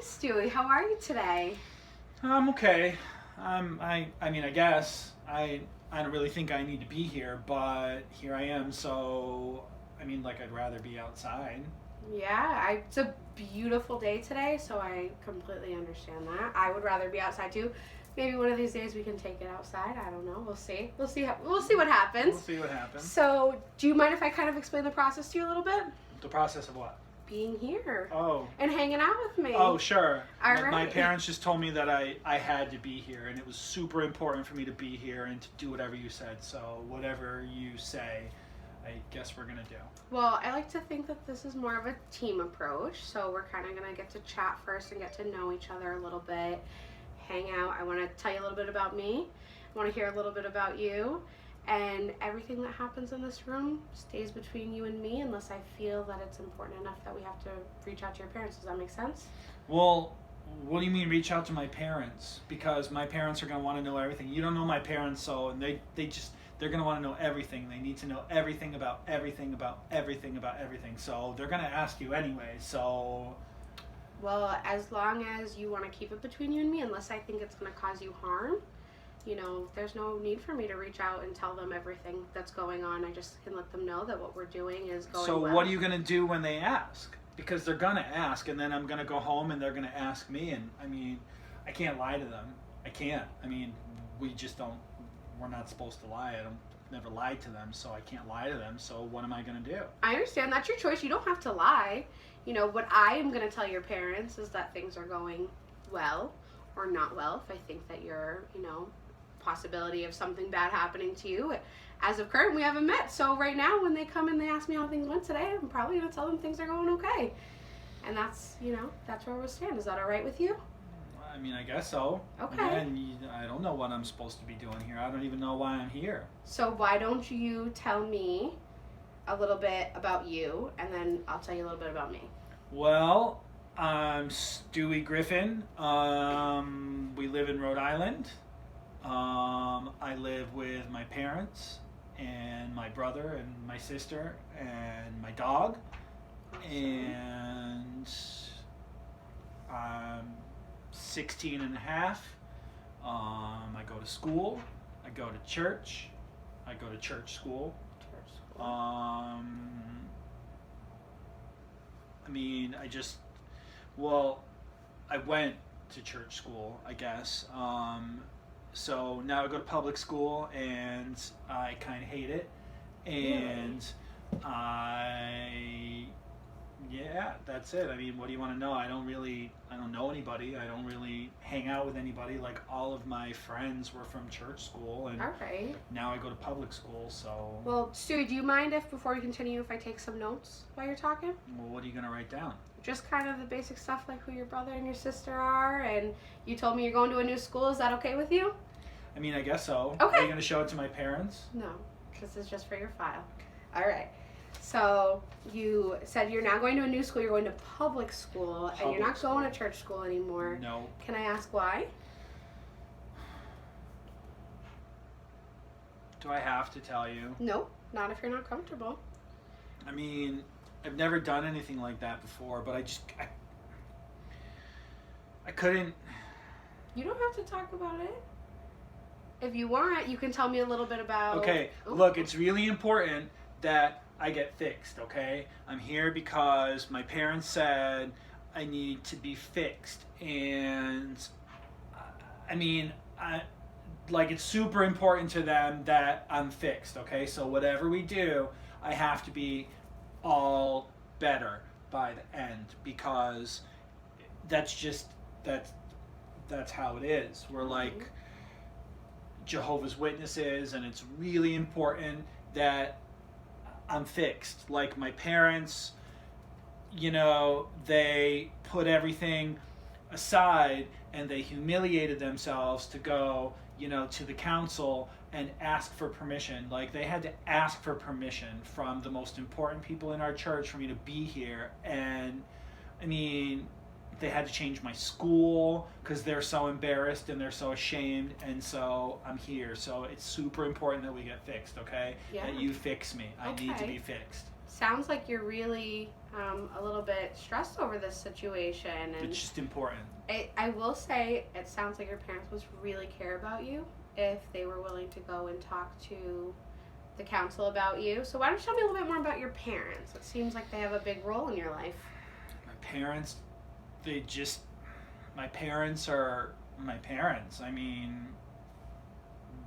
Stewie. How are you today? I'm okay. I mean, I guess I don't really think I need to be here, but here I am. So, I mean, like, I'd rather be outside. Yeah, it's a beautiful day today, so I completely understand that. I would rather be outside too. Maybe one of these days we can take it outside. I don't know. We'll see. We'll see what happens. We'll see what happens. So, do you mind if I kind of explain the process to you a little bit? The process of what? Being here. Oh. And hanging out with me. Oh, sure. All My right. parents just told me that I had to be here, and it was super important for me to be here and to do whatever you said. So, whatever you say, I guess we're going to do. Well, I like to think that this is more of a team approach. So, we're kind of going to get to chat first and get to know each other a little bit. Hang out. I want to tell you a little bit about me. I want to hear a little bit about you. And everything that happens in this room stays between you and me unless I feel that it's important enough that we have to reach out to your parents. Does that make sense? Well, what do you mean reach out to my parents? Because my parents are going to want to know everything. You don't know my parents, so they're going to want to know everything. They need to know everything about everything about everything about everything. So they're going to ask you anyway. So, well, as long as you want to keep it between you and me, unless I think it's going to cause you harm, you know, there's no need for me to reach out and tell them everything that's going on. I just can let them know that what we're doing is going so well. what are you going to do when they ask? Because they're going to ask, and then I'm going to go home and they're going to ask me. And I mean, I can't lie to them. I can't. I mean, we're not supposed to lie. Never lied to them, so I can't lie to them. So what am I going to do? I understand. That's your choice. You don't have to lie. You know, what I am going to tell your parents is that things are going well or not well. If I think that you're, possibility of something bad happening to you. As of current, we haven't met. So right now, when they come and they ask me how things went today, I'm probably going to tell them things are going okay. And that's where we'll stand. Is that all right with you? I mean, I guess so. Okay. Again, I don't know what I'm supposed to be doing here. I don't even know why I'm here. So why don't you tell me a little bit about you, and then I'll tell you a little bit about me. Well, I'm Stewie Griffin. We live in Rhode Island. I live with my parents and my brother and my sister and my dog. Awesome. And I'm 16 and a half. I go to school. I go to church. I go to church school. I mean, I went to church school, I guess. So now I go to public school, and I kind of hate it. And yeah, that's it. I mean, what do you want to know? I don't know anybody. I don't really hang out with anybody. Like, all of my friends were from church school, and all right. Now I go to public school, so. Well, Stewie, do you mind before we continue, if I take some notes while you're talking? Well, what are you going to write down? Just kind of the basic stuff, like who your brother and your sister are, and you told me you're going to a new school. Is that okay with you? I mean, I guess so. Okay. Are you going to show it to my parents? No, this is just for your file. All right. So you said you're now going to a new school. You're going to public school, and you're not going to church school anymore. No. Can I ask why? Do I have to tell you? No, not if you're not comfortable. I mean, I've never done anything like that before, but I couldn't. You don't have to talk about it. If you want, you can tell me a little bit about... Okay, look, it's really important that I get fixed, okay? I'm here because my parents said I need to be fixed, and I mean, it's super important to them that I'm fixed, okay? So whatever we do, I have to be all better by the end, because that's how it is. We're like Jehovah's Witnesses, and it's really important that I'm fixed. Like, my parents, they put everything aside and they humiliated themselves to go, to the council and ask for permission. Like, they had to ask for permission from the most important people in our church for me to be here. And I mean, they had to change my school because they're so embarrassed and they're so ashamed, and so I'm here. So it's super important that we get fixed, okay? Yeah. That you fix me. I need to Okay. be fixed. sounds like you're really a little bit stressed over this situation. And It's just important. I will say, it sounds like your parents must really care about you if they were willing to go and talk to the council about you. So why don't you tell me a little bit more about your parents? It seems like they have a big role in your life. My parents, my parents are my parents. I mean,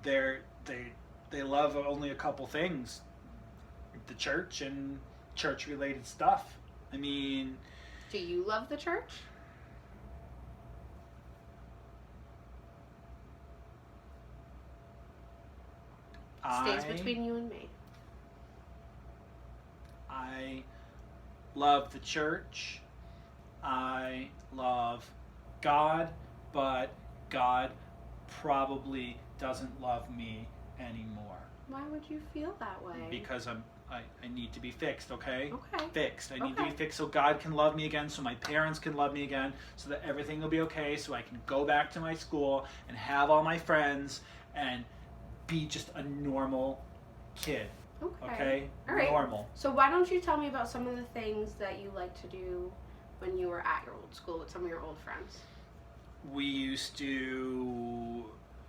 they love only a couple things: the church and church-related stuff. I mean, Do you love the church? Stays between you and me. I love the church. I love God, but God probably doesn't love me anymore Why would you feel that way? because I need to be fixed, okay? Okay. Fixed. I need to Okay. be fixed so God can love me again, so my parents can love me again, so that everything will be okay, so I can go back to my school and have all my friends and be just a normal kid. Okay? All right. Normal. So why don't you tell me about some of the things that you like to do when you were at your old school with some of your old friends? We used to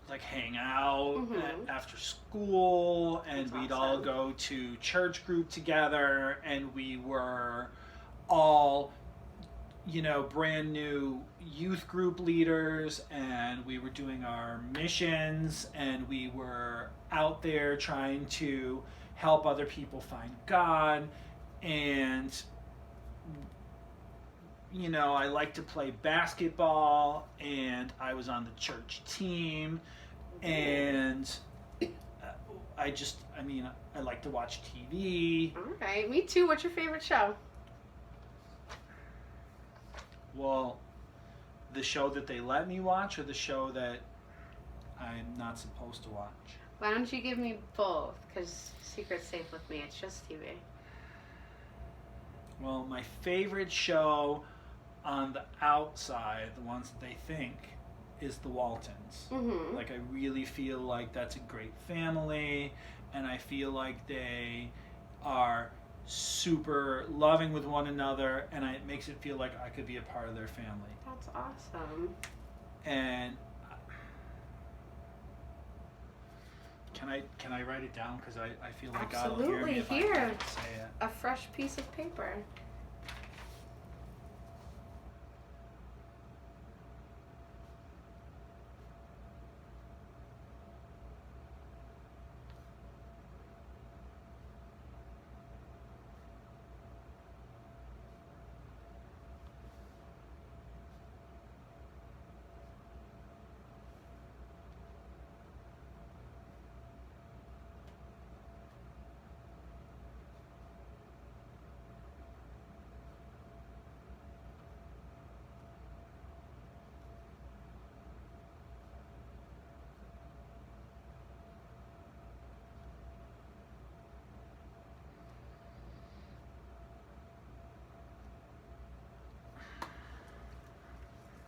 like hang out Mhm. after school, and That's we'd all awesome. go to church group together, and we were all, brand new youth group leaders, and we were doing our missions, and we were out there trying to help other people find God. And I like to play basketball, and I was on the church team, and I like to watch TV. All right. Me too. What's your favorite show? Well, the show that they let me watch, or the show that I'm not supposed to watch? Why don't you give me both? Because secret's safe with me. It's just TV. Well, my favorite show on the outside, the ones that they think, is the Waltons. Mm-hmm. Like, I really feel like that's a great family, and I feel like they are super loving with one another, and it makes it feel like I could be a part of their family. That's awesome. And can I write it down? Because I feel like God will hear me if Absolutely. I Here. don't say it. A fresh piece of paper.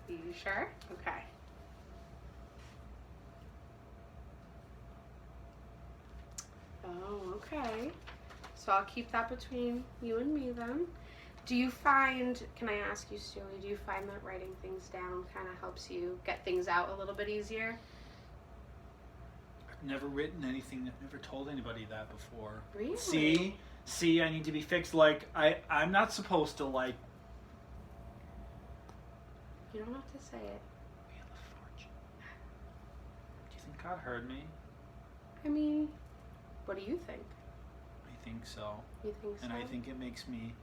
You sure? Okay. Oh, okay. So I'll keep that between you and me then. Do you find, can I ask you, Stewie, do you find that writing things down kind of helps you get things out a little bit easier? I've never written anything. I've never told anybody that before. Really? See, I need to be fixed. Like, I'm not supposed to, like, You don't have to say it. Wheel of Fortune. Do you think God heard me? I mean, what do you think? I think so. You think so? And I think it makes me.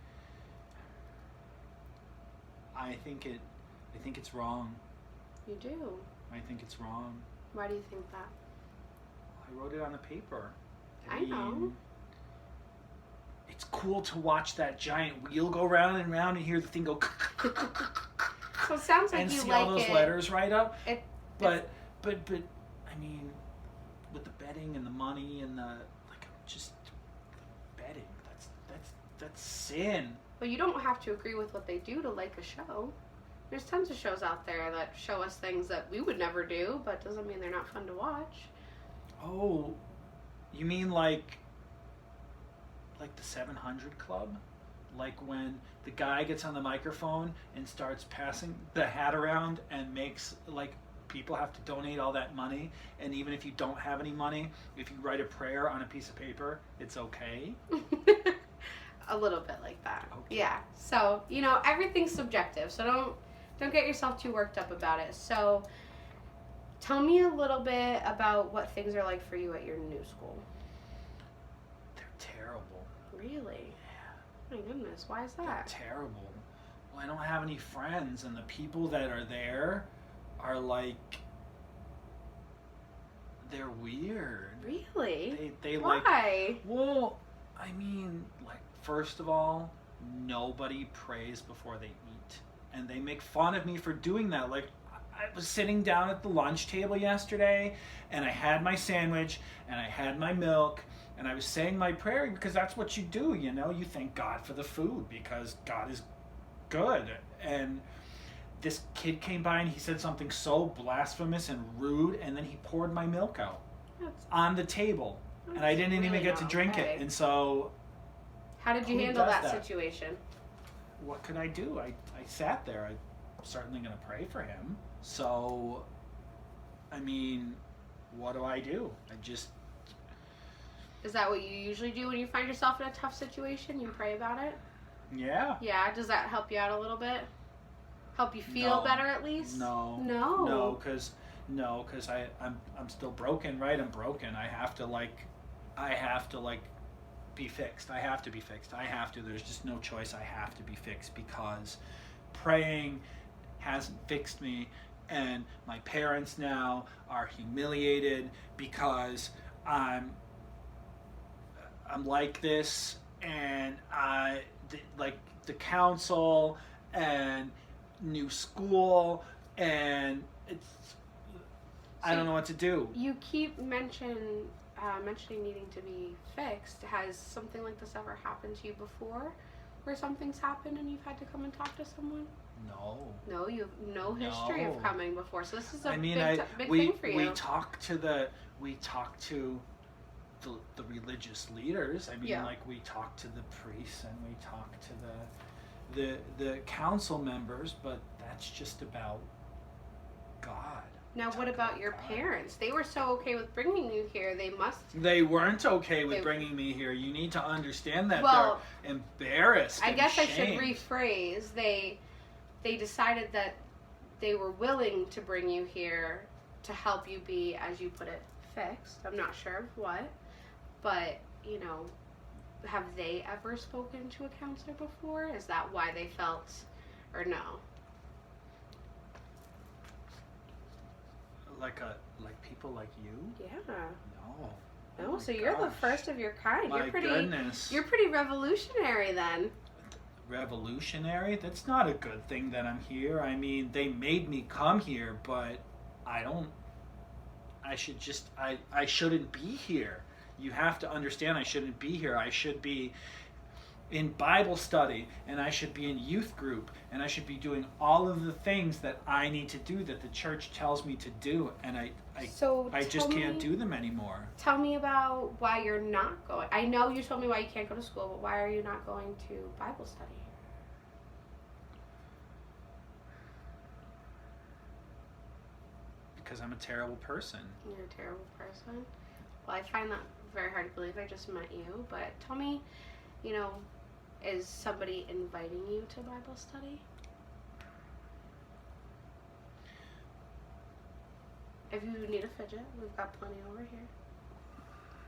I think it's wrong. You do? I think it's wrong. Why do you think that? I wrote it on the paper. I know. It's cool to watch that giant wheel go round and round and hear the thing go So it sounds like and you see like all those it. letters right up. It, But I mean, with the betting and the money and the just betting, that's sin. Well, you don't have to agree with what they do to like a show. There's tons of shows out there that show us things that we would never do, but doesn't mean they're not fun to watch. Oh, you mean like like the 700 Club, like when the guy gets on the microphone and starts passing the hat around and makes like people have to donate all that money, and even if you don't have any money, if you write a prayer on a piece of paper, it's okay. A little bit like that. Okay. Yeah. So, everything's subjective. So don't get yourself too worked up about it. So tell me a little bit about what things are like for you at your new school. They're terrible. Really? Yeah. My goodness. Why is that? They're terrible. Well, I don't have any friends, and the people that are there are like, they're weird. Really? They Why? like, well, I mean, like, first of all, nobody prays before they eat. And they make fun of me for doing that. Like, I was sitting down at the lunch table yesterday, and I had my sandwich, and I had my milk, and I was saying my prayer because that's what you do, You thank God for the food because God is good. And this kid came by and he said something so blasphemous and rude, and then he poured my milk out on the table. And I didn't even get to drink it. And so... How did you handle that situation? What could I do? I sat there. I'm certainly going to pray for him. So, I mean, what do? I just... Is that what you usually do when you find yourself in a tough situation? You pray about it? Yeah. Yeah, does that help you out a little bit? Help you feel better at least? No. No? No, because I'm still broken, right? I'm broken. I have to be fixed. I have to be fixed. There's just no choice. I have to be fixed because praying hasn't fixed me, and my parents now are humiliated because I'm like this, and the council and new school, and I don't know what to do. You keep mentioning needing to be fixed. Has something like this ever happened to you before, where something's happened and you've had to come and talk to someone? No, you have no history of coming before, so this is a big thing for you. We talk to the religious leaders. I mean, like, we talk to the priests and we talk to the council members, but that's just about God. Now, what about your parents? They were so okay with bringing you here. They weren't okay with bringing me here. You need to understand that. Well, they're embarrassed. I guess shamed. I should rephrase. They decided that they were willing to bring you here to help you be, as you put it, fixed. I'm not sure of what, but have they ever spoken to a counselor before? Is that why they felt, or no? Like people like you? Yeah. No. No, Oh so you're the first of your kind. My goodness. You're pretty revolutionary then. Revolutionary? That's not a good thing that I'm here. I mean, they made me come here, but I shouldn't be here. You have to understand I shouldn't be here. I should be in Bible study, and I should be in youth group, and I should be doing all of the things that I need to do, that the church tells me to do, and I just can't do them anymore. Tell me about why you're not going. I know you told me why you can't go to school, but why are you not going to Bible study? Because I'm a terrible person. You're a terrible person? Well, I find that very hard to believe. I just met you, but tell me, is somebody inviting you to Bible study? If you need a fidget, we've got plenty over here.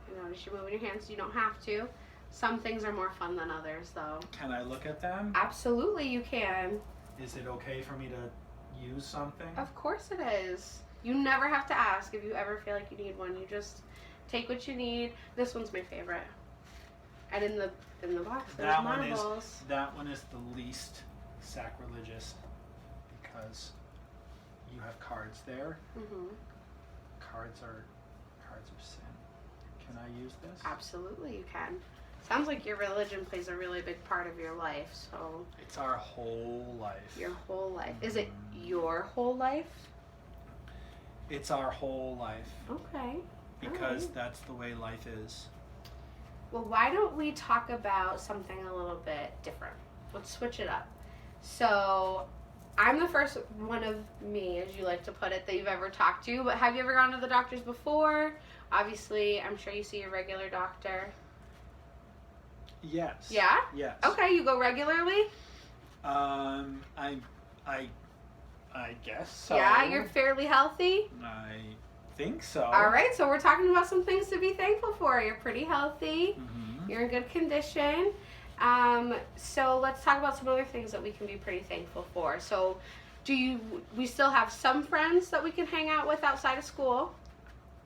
I notice you're moving your hands. You don't have to. Some things are more fun than others, though. Can I look at them? Absolutely, you can. Is it okay for me to use something? Of course it is. You never have to ask if you ever feel like you need one. You just take what you need. This one's my favorite. And in the box, there's marbles. That one is the least sacrilegious because you have cards there. Mm-hmm. Cards are sin. Can I use this? Absolutely, you can. Sounds like your religion plays a really big part of your life. So it's our whole life. Your whole life. Is it your whole life? It's our whole life. Okay. Because that's the way life is. Well, why don't we talk about something a little bit different? Let's switch it up. So, I'm the first one of me, as you like to put it, that you've ever talked to. But have you ever gone to the doctors before? Obviously, I'm sure you see your regular doctor. Yes. Yeah? Yes. Okay, you go regularly? I guess so. Yeah, you're fairly healthy? I think so. All right, so we're talking about some things to be thankful for. You're pretty healthy. Mm-hmm. You're in good condition. So let's talk about some other things that we can be pretty thankful for. So we still have some friends that we can hang out with outside of school?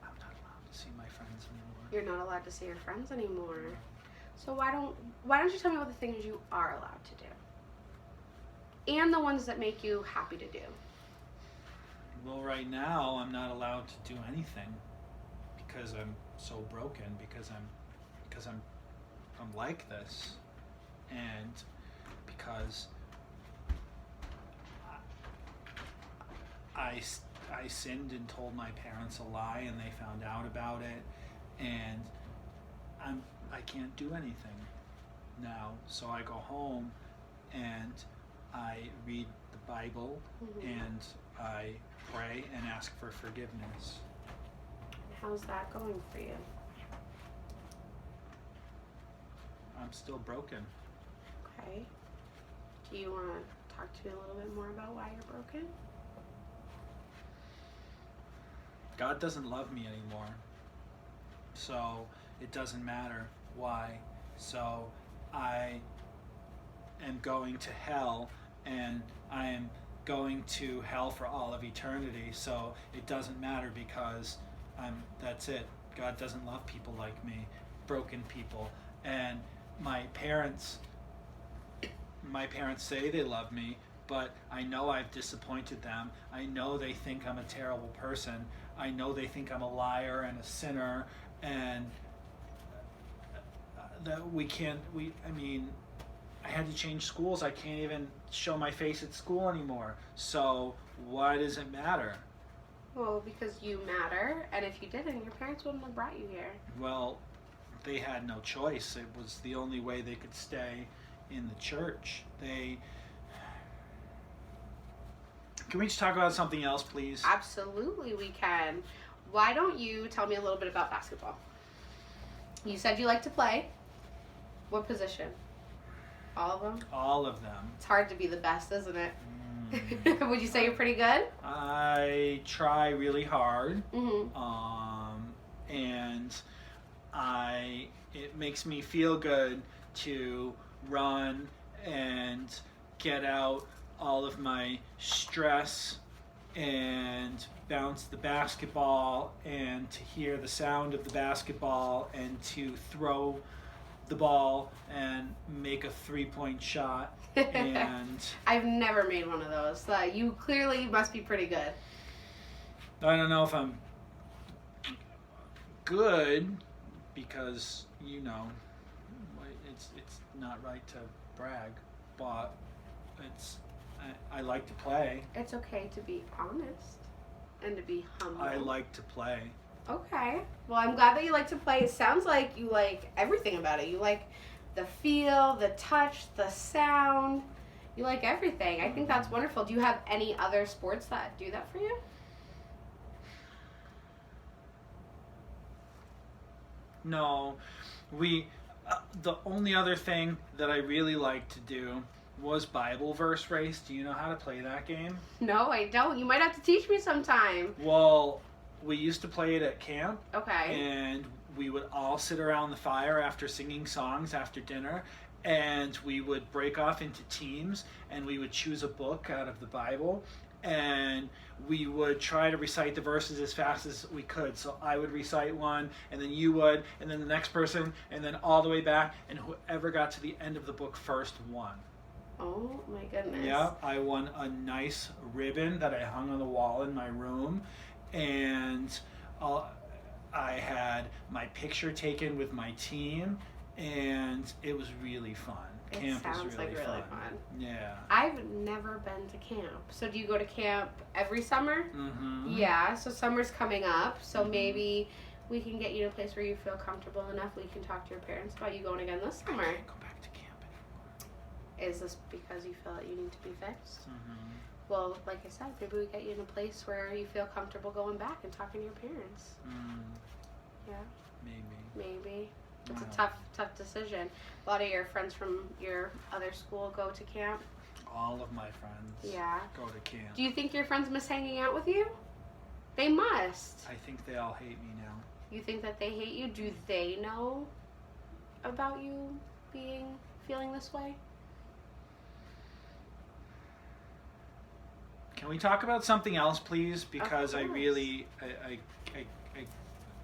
I'm not allowed to see my friends anymore. You're not allowed to see your friends anymore. So why don't you tell me what the things you are allowed to do? And the ones that make you happy to do. Well, right now I'm not allowed to do anything because I'm so broken. Because I'm like this, and because I sinned and told my parents a lie, and they found out about it, and I can't do anything now. So I go home and I read the Bible, Mm-hmm. and I pray and ask for forgiveness. How's that going for you? I'm still broken. Okay. Do you want to talk to me a little bit more about why you're broken? God doesn't love me anymore. So it doesn't matter why. So I am going to hell, and I am going to hell for all of eternity. So it doesn't matter because that's it. God doesn't love people like me, broken people. And my parents say they love me, but I know I've disappointed them. I know they think I'm a terrible person. I know they think I'm a liar and a sinner, and that I had to change schools. I can't even show my face at school anymore. So why does it matter? Well, because you matter, and if you didn't, your parents wouldn't have brought you here. Well, they had no choice. It was the only way they could stay in the church. Can we just talk about something else, please? Absolutely, we can. Why don't you tell me a little bit about basketball? You said you like to play. What position? All of them? All of them. It's hard to be the best, isn't it? Would you say you're pretty good? I try really hard. Mm-hmm. And it makes me feel good to run and get out all of my stress and bounce the basketball and to hear the sound of the basketball and to throw the ball and make a 3-point shot. And I've never made one of those. You clearly must be pretty good. I don't know if I'm good because, it's not right to brag, but I like to play. It's okay to be honest and to be humble. I like to play. Okay. Well, I'm glad that you like to play. It sounds like you like everything about it. You like the feel, the touch, the sound. You like everything. I think that's wonderful. Do you have any other sports that do that for you? No. The only other thing that I really like to do was Bible verse race. Do you know how to play that game? No, I don't. You might have to teach me sometime. Well, we used to play it at camp. Okay. And we would all sit around the fire after singing songs after dinner, and we would break off into teams, and we would choose a book out of the Bible, and we would try to recite the verses as fast as we could. So I would recite one, and then you would, and then the next person, and then all the way back, and whoever got to the end of the book first won. Oh my goodness. Yeah, I won a nice ribbon that I hung on the wall in my room, and I had my picture taken with my team, and it was really fun. Camp was really really fun. Yeah. I've never been to camp. So do you go to camp every summer? Mm-hmm. Yeah, so summer's coming up, so maybe we can get you to a place where you feel comfortable enough. We can talk to your parents about you going again this summer. I can't go back to camp anymore. Is this because you feel that you need to be fixed? Mm-hmm. Well, like I said, maybe we get you in a place where you feel comfortable going back and talking to your parents. Yeah. Maybe. It's Wow. a tough decision. A lot of your friends from your other school go to camp. All of my friends Yeah. go to camp. Do you think your friends miss hanging out with you? They must. I think they all hate me now. You think that they hate you? Do they know about you feeling this way? Can we talk about something else, please? Because I course. really,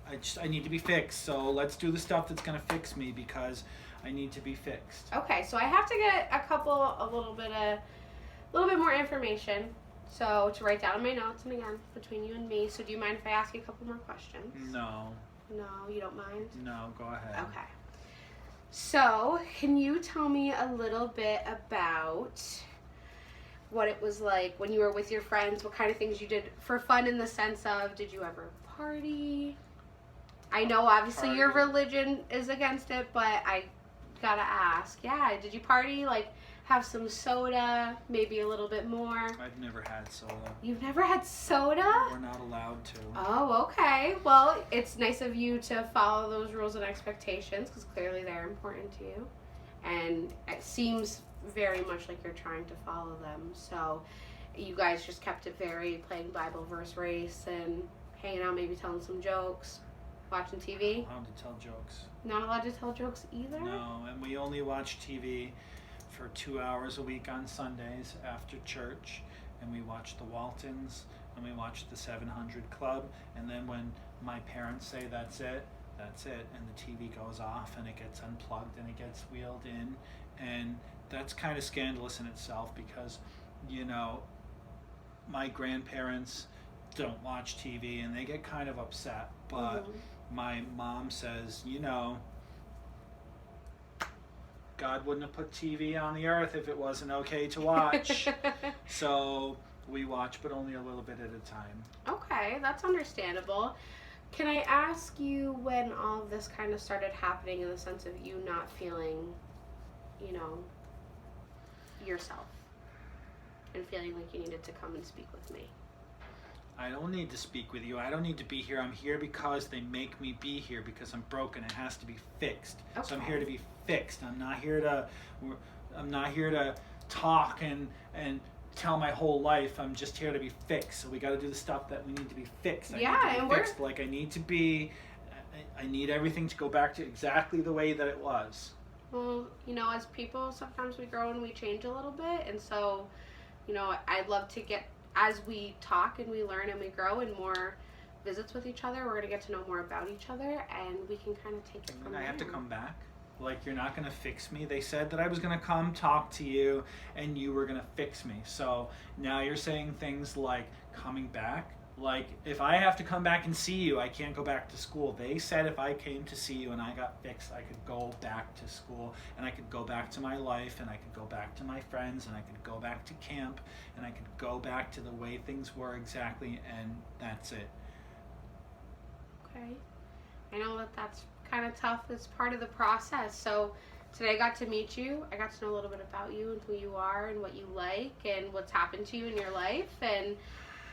I need to be fixed. So let's do the stuff that's gonna fix me because I need to be fixed. Okay, so I have to get a little bit more information. So to write down in my notes, and again, between you and me. So do you mind if I ask you a couple more questions? No, No, you don't mind? no, go ahead. Okay. So, can you tell me a little bit about what it was like when you were with your friends? What kind of things you did for fun, in the sense of, did you ever party? I know obviously your Party. religion is against it, but I gotta ask. Yeah, did you party? Like, have some soda, maybe a little bit more? I've never had soda. You've never had soda? We're not allowed to. Oh, okay. Well, it's nice of you to follow those rules and expectations, because clearly they're important to you. And it seems very much like you're trying to follow them. So you guys just kept it very playing Bible verse race and hanging out, maybe telling some jokes, watching TV. Allowed to tell jokes. Not allowed to tell jokes either? No, and we only watch TV for 2 hours a week on Sundays after church, and we watch the Waltons, and we watch the 700 Club, and then when my parents say that's it, and the TV goes off, and it gets unplugged, and it gets wheeled in, and that's kind of scandalous in itself because, you know, my grandparents don't watch TV, and they get kind of upset, but my mom says, you know, God wouldn't have put TV on the earth if it wasn't okay to watch. So we watch, but only a little bit at a time. Okay, that's understandable. Can I ask you when all of this kind of started happening, in the sense of you not feeling, you know, yourself and feeling like you needed to come and speak with me? I don't need to speak with you. I don't need to be here. I'm here because they make me be here, because I'm broken. It has to be fixed. Okay. So I'm here to be fixed. I'm not here to talk and tell my whole life. I'm just here to be fixed. So we got to do the stuff that we need to be fixed. I need to be fixed like I need to be. I need everything to go back to exactly the way that it was. Well, you know, as people, sometimes we grow and we change a little bit, and so, you know, I'd love to get, as we talk and we learn and we grow and more visits with each other, we're going to get to know more about each other, and we can kind of take it from there. I have to come back? Like, you're not going to fix me? They said that I was going to come talk to you and you were going to fix me. So now you're saying things like coming back? Like, if I have to come back and see you, I can't go back to school. They said if I came to see you and I got fixed, I could go back to school, and I could go back to my life, and I could go back to my friends, and I could go back to camp, and I could go back to the way things were exactly, and that's it. Okay. I know that that's kind of tough. It's part of the process. So today I got to meet you. I got to know a little bit about you and who you are and what you like and what's happened to you in your life. And,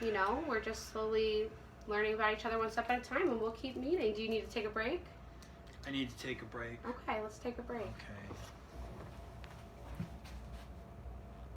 you know, we're just slowly learning about each other one step at a time, and we'll keep meeting. Do you need to take a break? I need to take a break. Okay, let's take a break. Okay.